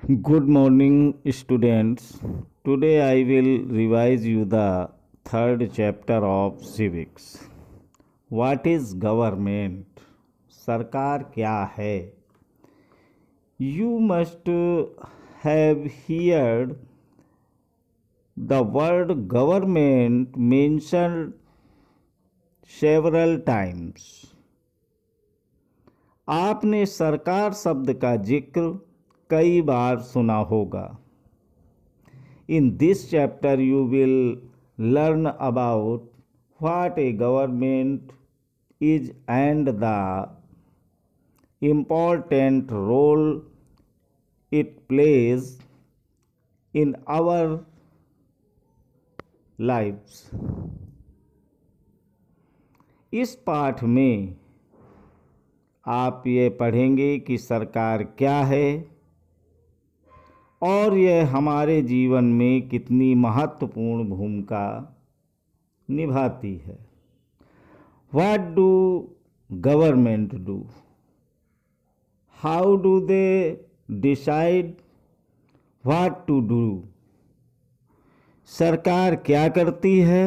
Good morning, students. Today I will revise you the third chapter of civics. What is government? सरकार क्या है? You must have heard the word government mentioned several times. आपने सरकार शब्द का जिक्र कई बार सुना होगा. In this chapter you will learn about what a government is and the important role it plays in our lives. इस पाठ में आप ये पढ़ेंगे कि सरकार क्या है और यह हमारे जीवन में कितनी महत्वपूर्ण भूमिका निभाती है. What do government do? How do they decide what to do? सरकार क्या करती है?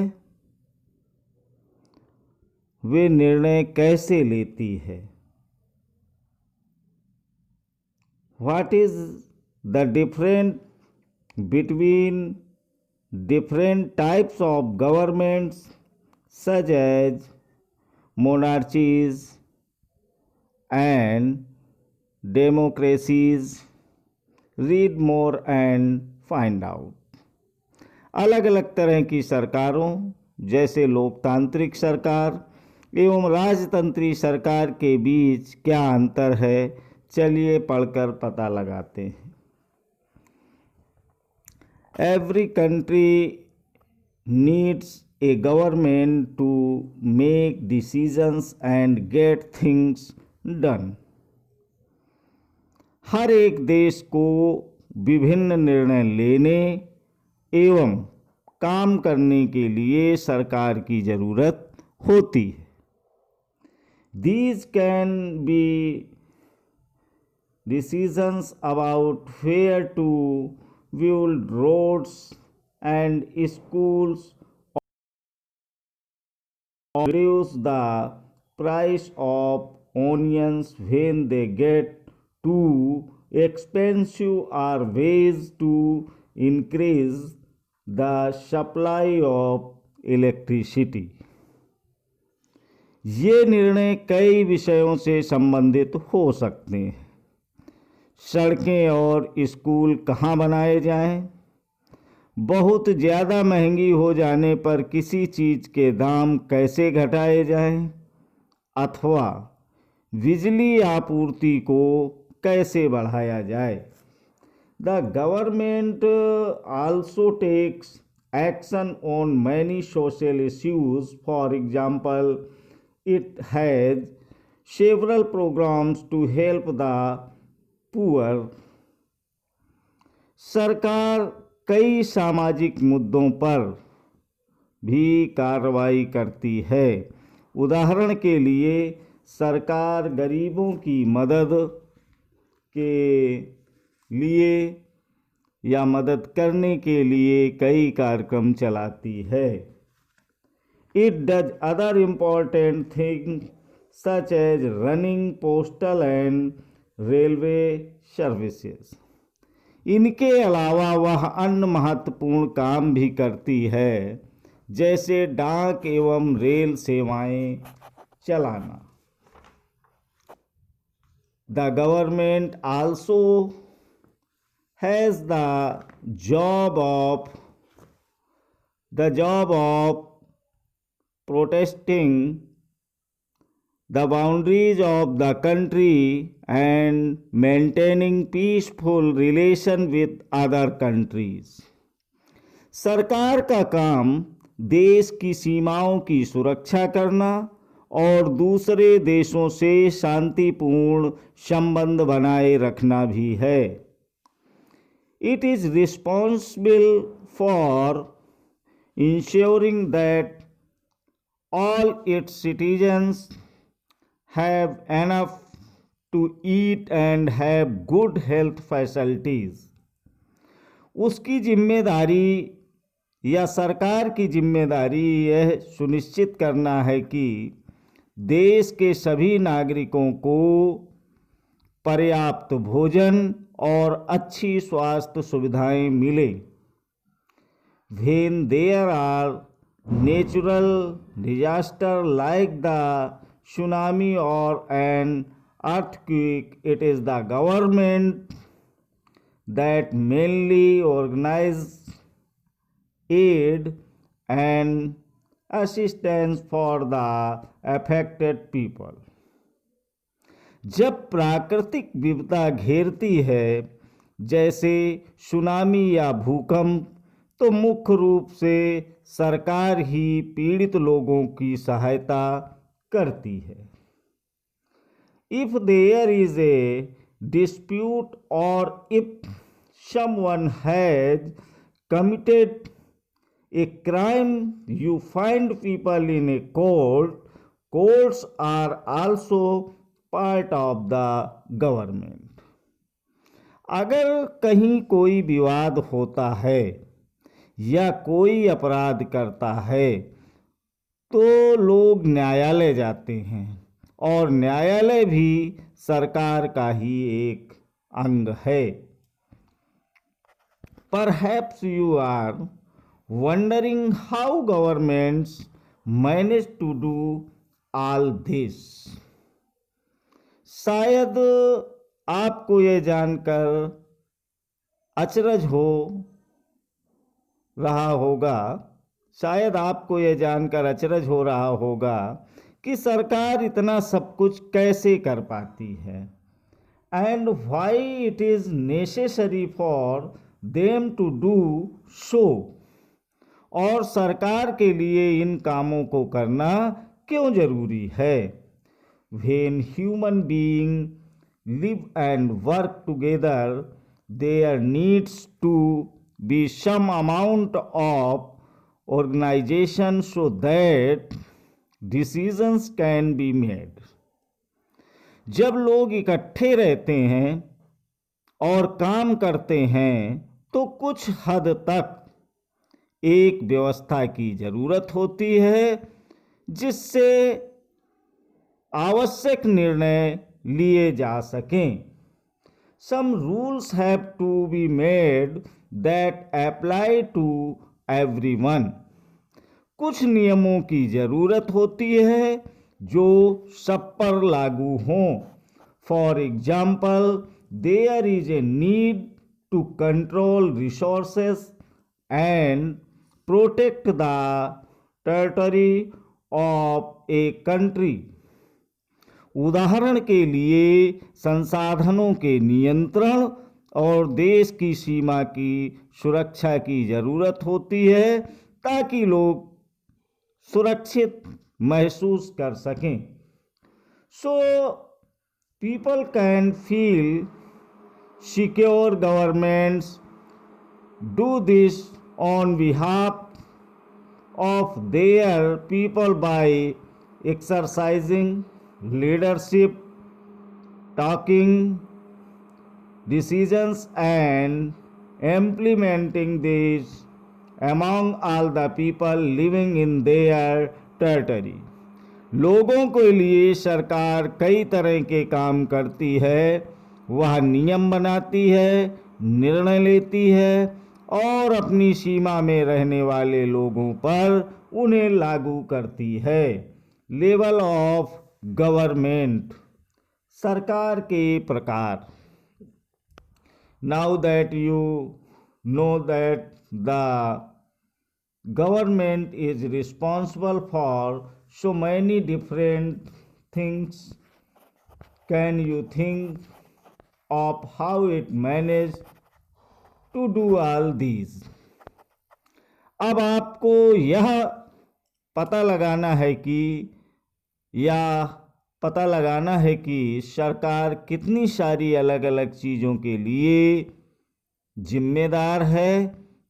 वे निर्णय कैसे लेती है? What is the difference between different types of governments such as monarchies and democracies? Read more and find out. अलग अलग तरह की सरकारों जैसे लोकतांत्रिक सरकार एवं राजतंत्री सरकार के बीच क्या अंतर है, चलिए पढ़कर पता लगाते हैं. Every country needs a government to make decisions and get things done. हर एक देश को विभिन्न निर्णय लेने एवं काम करने के लिए सरकार की जरूरत होती है. These can be decisions about where to build roads and schools, or reduce the price of onions when they get too expensive, or ways to increase the supply of electricity. ये निर्णय कई विषयों से संबंधित हो सकते हैं. सड़कें और स्कूल कहाँ बनाए जाएं, बहुत ज़्यादा महंगी हो जाने पर किसी चीज़ के दाम कैसे घटाए जाएं, अथवा बिजली आपूर्ति को कैसे बढ़ाया जाए. The government also takes action on many social issues. For example, it has several programs to help the poor. सरकार कई सामाजिक मुद्दों पर भी कार्रवाई करती है. उदाहरण के लिए सरकार गरीबों की मदद के लिए या मदद करने के लिए कई कार्यक्रम चलाती है. It does other important things such as running postal and railway services. इनके अलावा वह अन्य महत्वपूर्ण काम भी करती है, जैसे डाक एवं रेल सेवाएं चलाना. The government also has the job of protecting the boundaries of the country and maintaining peaceful relation with other countries. सरकार का काम देश की सीमाओं की सुरक्षा करना और दूसरे देशों से शांतिपूर्ण संबंध बनाए रखना भी है. It is responsible for ensuring that all its citizens have enough to eat and have good health facilities. उसकी जिम्मेदारी या सरकार की जिम्मेदारी यह सुनिश्चित करना है कि देश के सभी नागरिकों को पर्याप्त भोजन और अच्छी स्वास्थ्य सुविधाएं मिले। When there are natural disaster like the tsunami or an earthquake, it is the government that mainly organize aid and assistance for the affected people. जब प्राकृतिक विपदा घेरती है जैसे सुनामी या भूकंप, तो मुख्य रूप से सरकार ही पीड़ित लोगों की सहायता करती है। If there is a dispute or if someone has committed a crime, you find people in a court. Courts are also part of the government. अगर कहीं कोई विवाद होता है या कोई अपराध करता है तो लोग न्यायालय जाते हैं, और न्यायालय भी सरकार का ही एक अंग है। Perhaps you are wondering how governments manage to do all this. शायद आपको यह जानकर अचरज हो रहा होगा कि सरकार इतना सब कुछ कैसे कर पाती है, and why it is necessary for them to do so, और सरकार के लिए इन कामों को करना क्यों जरूरी है। When human beings live and work together, there needs to be some amount of organization so that decisions can be made. जब लोग इकट्ठे रहते हैं और काम करते हैं तो कुछ हद तक एक व्यवस्था की जरूरत होती है जिससे आवश्यक निर्णय लिए जा सकें। Some rules have to be made that apply to everyone. कुछ नियमों की जरूरत होती है जो सब पर लागू हों। For example, there is a need to control resources and protect the territory of a country. उदाहरण के लिए संसाधनों के नियंत्रण और देश की सीमा की सुरक्षा की जरूरत होती है ताकि लोग सुरक्षित महसूस कर सकें। So people can feel secure. Governments do this on behalf of their people by exercising leadership, taking decisions and implementing these among all the people living in their territory. लोगों के लिए सरकार कई तरह के काम करती है। वह नियम बनाती है, निर्णय लेती है और अपनी सीमा में रहने वाले लोगों पर उन्हें लागू करती है। लेवल ऑफ गवर्नमेंट, सरकार के प्रकार। Now that you know that the government is responsible for so many different things, can you think of how it managed to do all these? अब आपको यह पता लगाना है कि सरकार कितनी सारी अलग अलग चीज़ों के लिए जिम्मेदार है।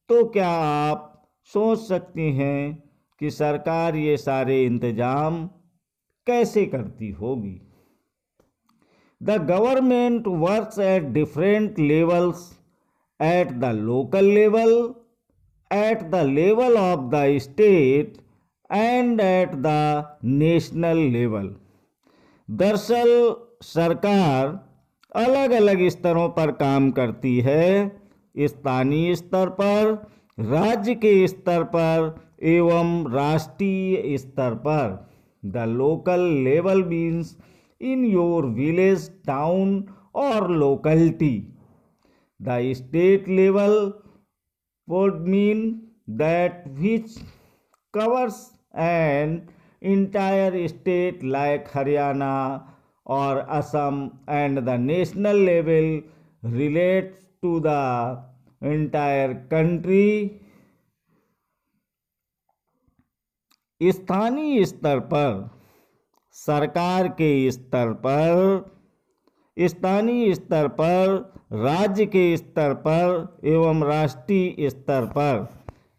तो क्या आप सोच सकते हैं कि सरकार ये सारे इंतजाम कैसे करती होगी। The government works at different levels at the local level, at the level of the state and at the national level. दरअसल सरकार अलग अलग स्तरों पर काम करती है, स्थानीय स्तर पर, राज्य के स्तर पर एवं राष्ट्रीय स्तर पर. The local level means in your village, town और locality. The state level would mean that which covers an entire state like Haryana or Assam, and the national level relates to the entire country. स्थानीय स्तर पर, सरकार के स्तर पर, स्थानीय स्तर पर, राज्य के स्तर पर एवं राष्ट्रीय स्तर पर.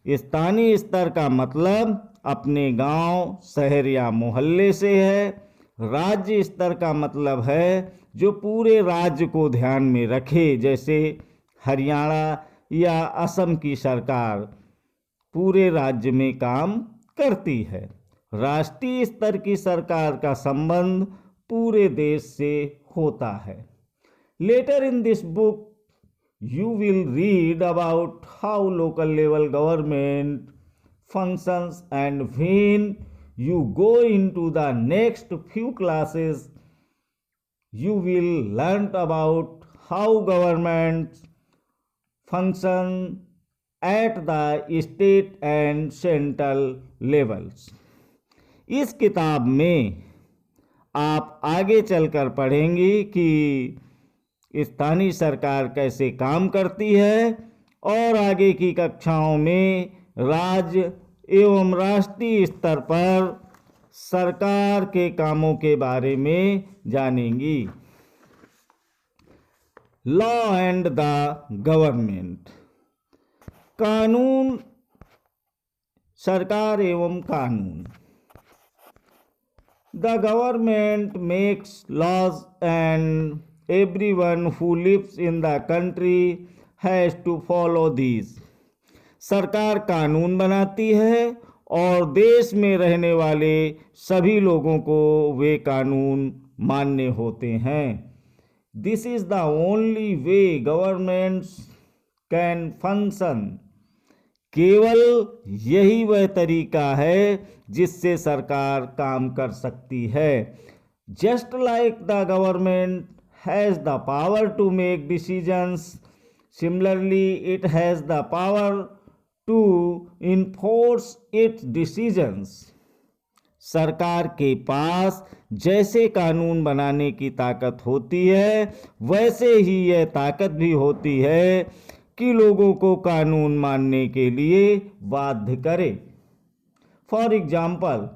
स्थानीय स्तर का मतलब अपने गांव, शहर या मोहल्ले से है. राज्य स्तर का मतलब है जो पूरे राज्य को ध्यान में रखे, जैसे हरियाणा या असम की सरकार पूरे राज्य में काम करती है. राष्ट्रीय स्तर की सरकार का संबंध पूरे देश से होता है. Later in this book, you will read about how local level government functions, and when you go into the next few classes, you will learn about how governments function at the state and central levels. इस किताब में आप आगे चलकर पढ़ेंगे कि स्थानीय सरकार कैसे काम करती है और आगे की कक्षाओं में राज्य एवं राष्ट्रीय स्तर पर सरकार के कामों के बारे में जानेंगी. Law and the government. कानून, सरकार एवं कानून. The government makes laws and everyone who lives in the country has to follow these. सरकार कानून बनाती है और देश में रहने वाले सभी लोगों को वे कानून मान्य होते हैं. This is the only way governments can function. केवल यही वह तरीका है जिससे सरकार काम कर सकती है. Just like the government has the power to make decisions, similarly it has the power to enforce its decisions. सरकार के पास जैसे कानून बनाने की ताकत होती है, वैसे ही यह ताकत भी होती है कि लोगों को कानून मानने के लिए बाध्य करे. For example,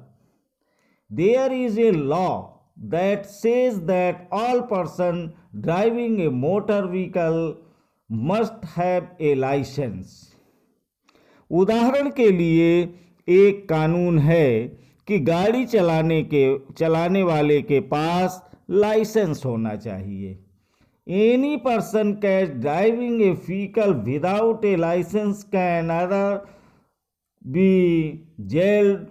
there is a law that says that all person driving a motor vehicle must have a license. उदाहरण के लिए एक कानून है कि गाड़ी चलाने वाले के पास लाइसेंस होना चाहिए. Any person catch driving a vehicle without a license can either be jailed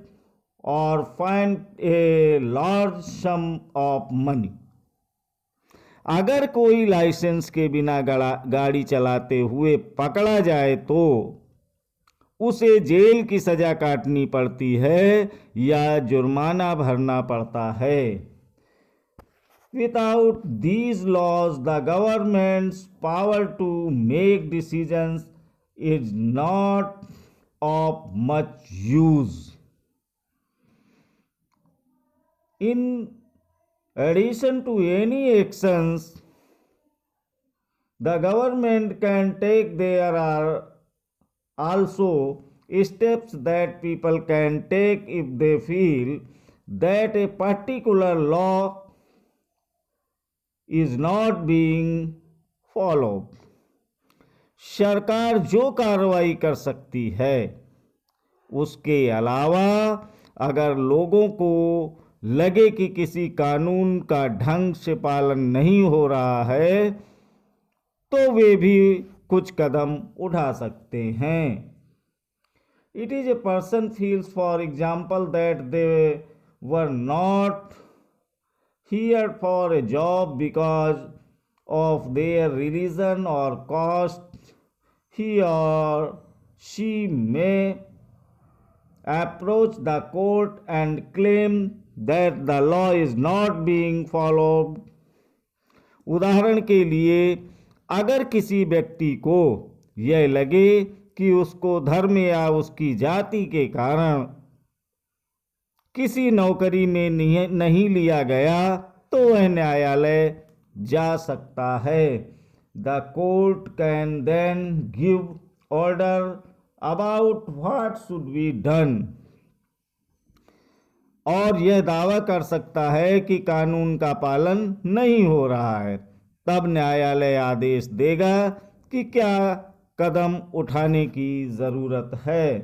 or fined a large sum of money. अगर कोई लाइसेंस के बिना गाड़ी चलाते हुए पकड़ा जाए तो उसे जेल की सजा काटनी पड़ती है या जुर्माना भरना पड़ता है. Without these laws, the government's power to make decisions is not of much use. In addition to any actions the government can take, there are also steps that people can take if they feel that a particular law is not being followed. सरकार जो कार्रवाई कर सकती है, उसके अलावा अगर लोगों को लगे कि किसी कानून का ढंग से पालन नहीं हो रहा है तो वे भी कुछ कदम उठा सकते हैं। It is a person feels, for example, that they were not hired for a job because of their religion or caste. He or she may approach the court and claim that the law is not being followed. उदाहरण के लिए, अगर किसी व्यक्ति को यह लगे कि उसको धर्म या उसकी जाति के कारण किसी नौकरी में नहीं लिया गया, तो वह न्यायालय जा सकता है। The court can then give order about what should be done, और यह दावा कर सकता है कि कानून का पालन नहीं हो रहा है। तब न्यायालय आदेश देगा कि क्या कदम उठाने की ज़रूरत है।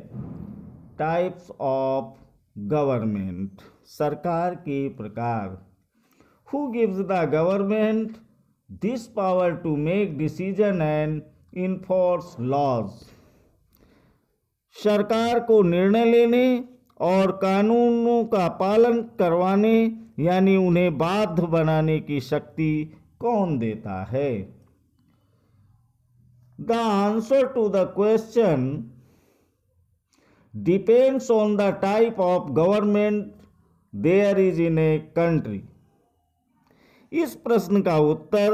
टाइप्स ऑफ गवर्नमेंट, सरकार के प्रकार। Who gives the government this power to make decision and enforce laws? सरकार को निर्णय लेने और कानूनों का पालन करवाने यानी उन्हें बाध्य बनाने की शक्ति कौन देता है? The answer to the question depends on the type of government there is in a country. इस प्रश्न का उत्तर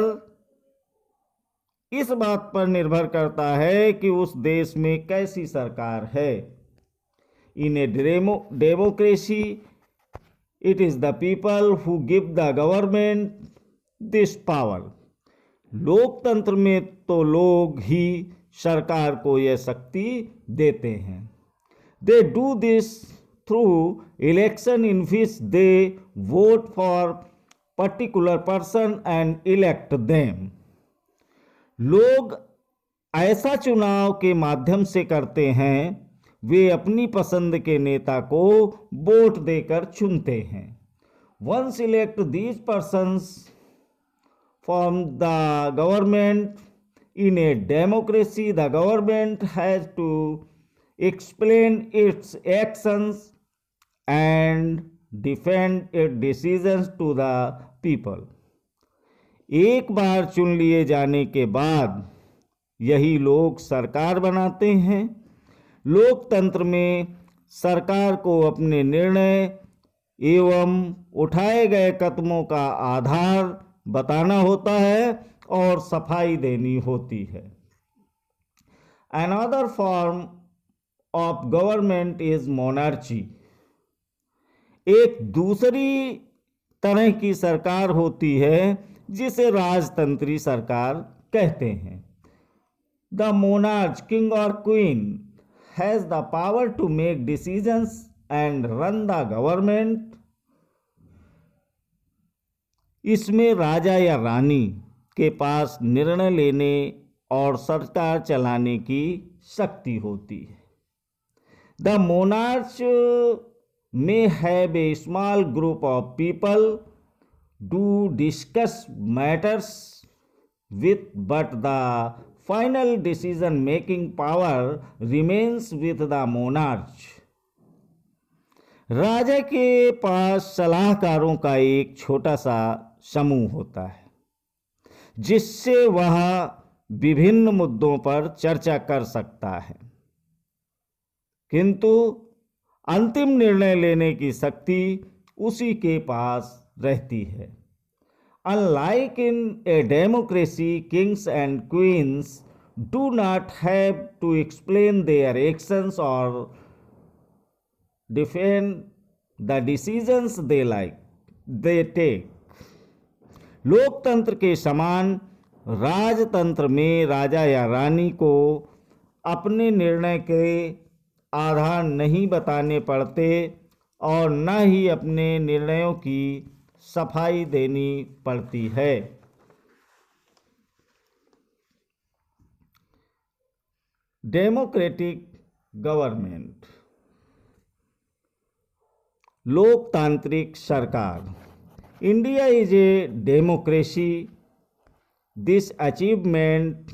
इस बात पर निर्भर करता है कि उस देश में कैसी सरकार है। In a democracy, it is the people who give the government this power. लोकतंत्र में तो लोग ही सरकार को यह शक्ति देते हैं। They do this through election in which they vote for particular person and elect them. लोग ऐसा चुनाव के माध्यम से करते हैं, वे अपनी पसंद के नेता को वोट देकर चुनते हैं। Once elect these persons from the government, in a democracy the government has to explain its actions and defend its decisions to the people. एक बार चुन लिए जाने के बाद यही लोग सरकार बनाते हैं। लोकतंत्र में सरकार को अपने निर्णय एवं उठाए गए कदमों का आधार बताना होता है और सफाई देनी होती है। Another form of government is monarchy. एक दूसरी तरह की सरकार होती है जिसे राजतंत्री सरकार कहते हैं। The monarch, king or queen, has the power to make decisions and run the government. इसमें राजा या रानी के पास निर्णय लेने और सरकार चलाने की शक्ति होती है। The monarch may have a small group of people to discuss matters with, but the final decision making power remains with the monarch. राजा के पास सलाहकारों का एक छोटा सा समूह होता है जिससे वह विभिन्न मुद्दों पर चर्चा कर सकता है, किंतु अंतिम निर्णय लेने की शक्ति उसी के पास रहती है। Unlike in a democracy, kings and queens do not have to explain their actions or defend the decisions they take. लोकतंत्र के समान राजतंत्र में राजा या रानी को अपने निर्णय के आधार नहीं बताने पड़ते और न ही अपने निर्णयों की सफाई देनी पड़ती है। डेमोक्रेटिक गवर्नमेंट, लोकतांत्रिक सरकार। India is a democracy. This achievement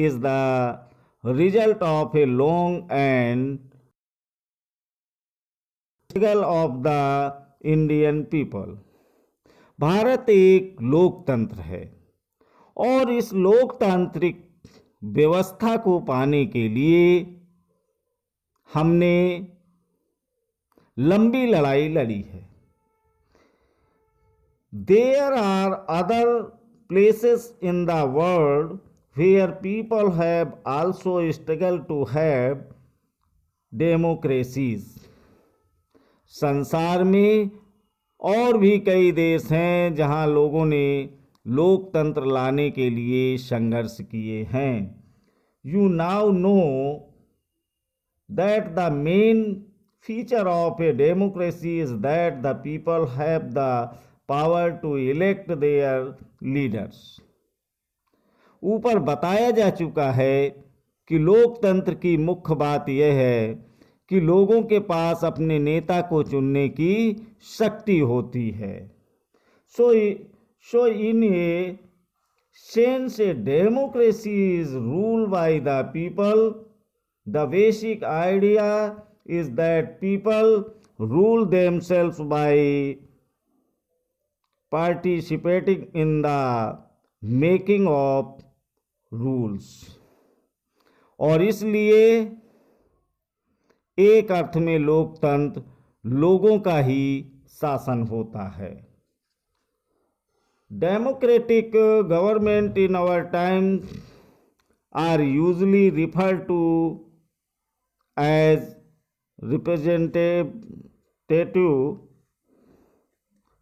is the result of a long and struggle of the Indian people. Bharat एक लोकतंत्र है और इस लोकतांत्रिक व्यवस्था को पाने के लिए हमने लंबी लड़ाई लड़ी है. There are other places in the world where people have also struggled to have democracies. संसार में और भी कई देश हैं जहां लोगों ने लोकतंत्र लाने के लिए संघर्ष किए हैं. You now know that the main feature of a democracy is that the people have the power to elect their leaders. ऊपर बताया जा चुका है कि लोकतंत्र की मुख्य बात यह है कि लोगों के पास अपने नेता को चुनने की शक्ति होती है. So in a sense a democracy is ruled by the people. The basic idea is that people rule themselves by participating in the making of rules. और इसलिए एक अर्थ में लोकतंत्र लोगों का ही शासन होता है. Democratic government in our time are usually referred to as representative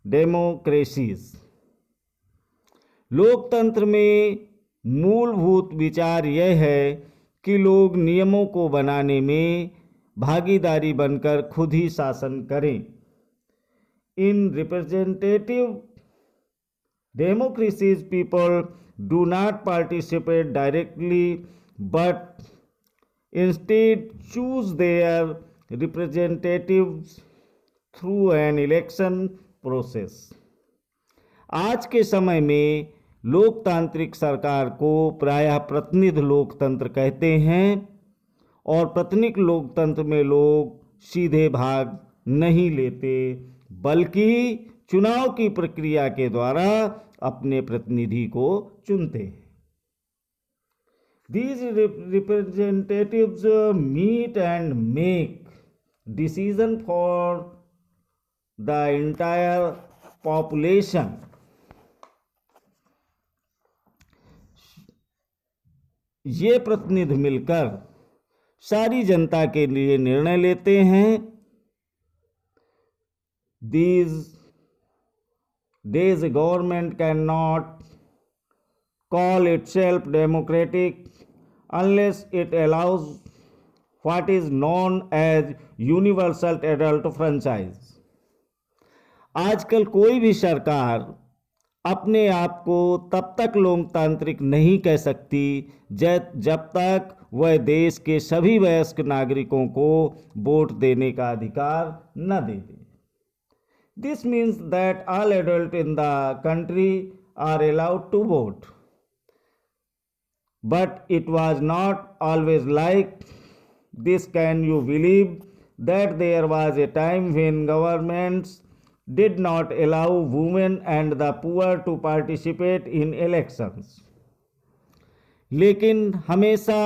democracies. लोकतंत्र में मूलभूत विचार यह है कि लोग नियमों को बनाने में भागीदारी बनकर खुद ही शासन करें. In representative democracies, people do not participate directly but instead choose their representatives through an election process. आज के समय में लोकतांत्रिक सरकार को प्रायः प्रतिनिधि लोकतंत्र कहते हैं और प्रतिनिधि लोकतंत्र में लोग सीधे भाग नहीं लेते बल्कि चुनाव की प्रक्रिया के द्वारा अपने प्रतिनिधि को चुनते हैं. These representatives meet and make decision for the entire population. ये प्रतिनिधि मिलकर सारी जनता के लिए निर्णय लेते हैं. These days a government cannot call itself democratic unless it allows what is known as universal adult franchise. आजकल कोई भी सरकार अपने आप को तब तक लोकतांत्रिक नहीं कह सकती जब तक वह देश के सभी वयस्क नागरिकों को वोट देने का अधिकार न दे दे. This means that all adults in the country are allowed to vote. But it was not always like this. Can you believe that there was a time when governments did not allow women and the poor to participate in elections? लेकिन हमेशा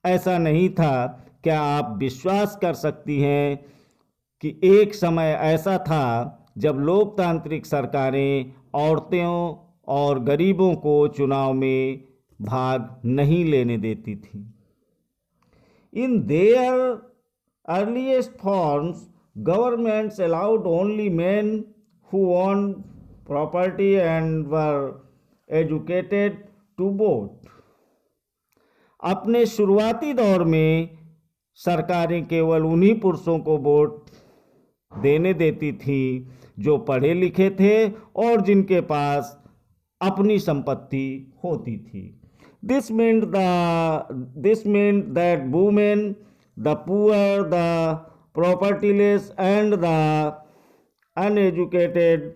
ऐसा नहीं था. क्या आप विश्वास कर सकती हैं कि एक समय ऐसा था जब लोकतांत्रिक सरकारें औरतों और गरीबों को चुनाव में भाग नहीं लेने देती थीं. In their earliest forms, governments allowed only men who owned property and were educated to vote. अपने शुरुआती दौर में सरकारें केवल उन्हीं पुरुषों को वोट देने देती थीं जो पढ़े लिखे थे और जिनके पास अपनी संपत्ति होती थी. This meant that women, the poor, the propertyless and the uneducated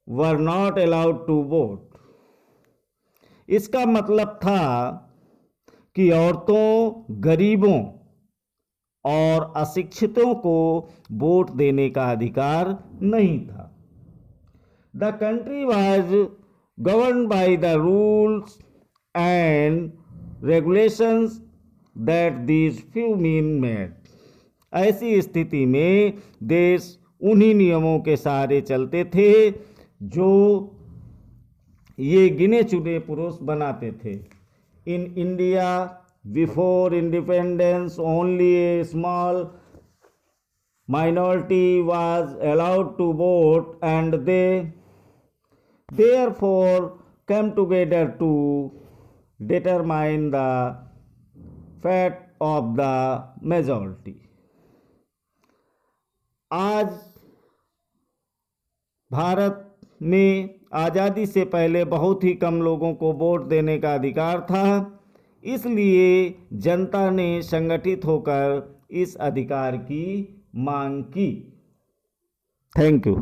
were not allowed to vote. इसका मतलब था कि औरतों, गरीबों और अशिक्षितों को वोट देने का अधिकार नहीं था। The country was governed by the rules and regulations that these few main made. ऐसी स्थिति में देश उन्हीं नियमों के सहारे चलते थे जो ये गिने चुने पुरुष बनाते थे। In India before independence only A small minority was allowed to vote, and they therefore came together to determine the fate of the majority. आज भारत में आज़ादी से पहले बहुत ही कम लोगों को वोट देने का अधिकार था, इसलिए जनता ने संगठित होकर इस अधिकार की मांग की। Thank you.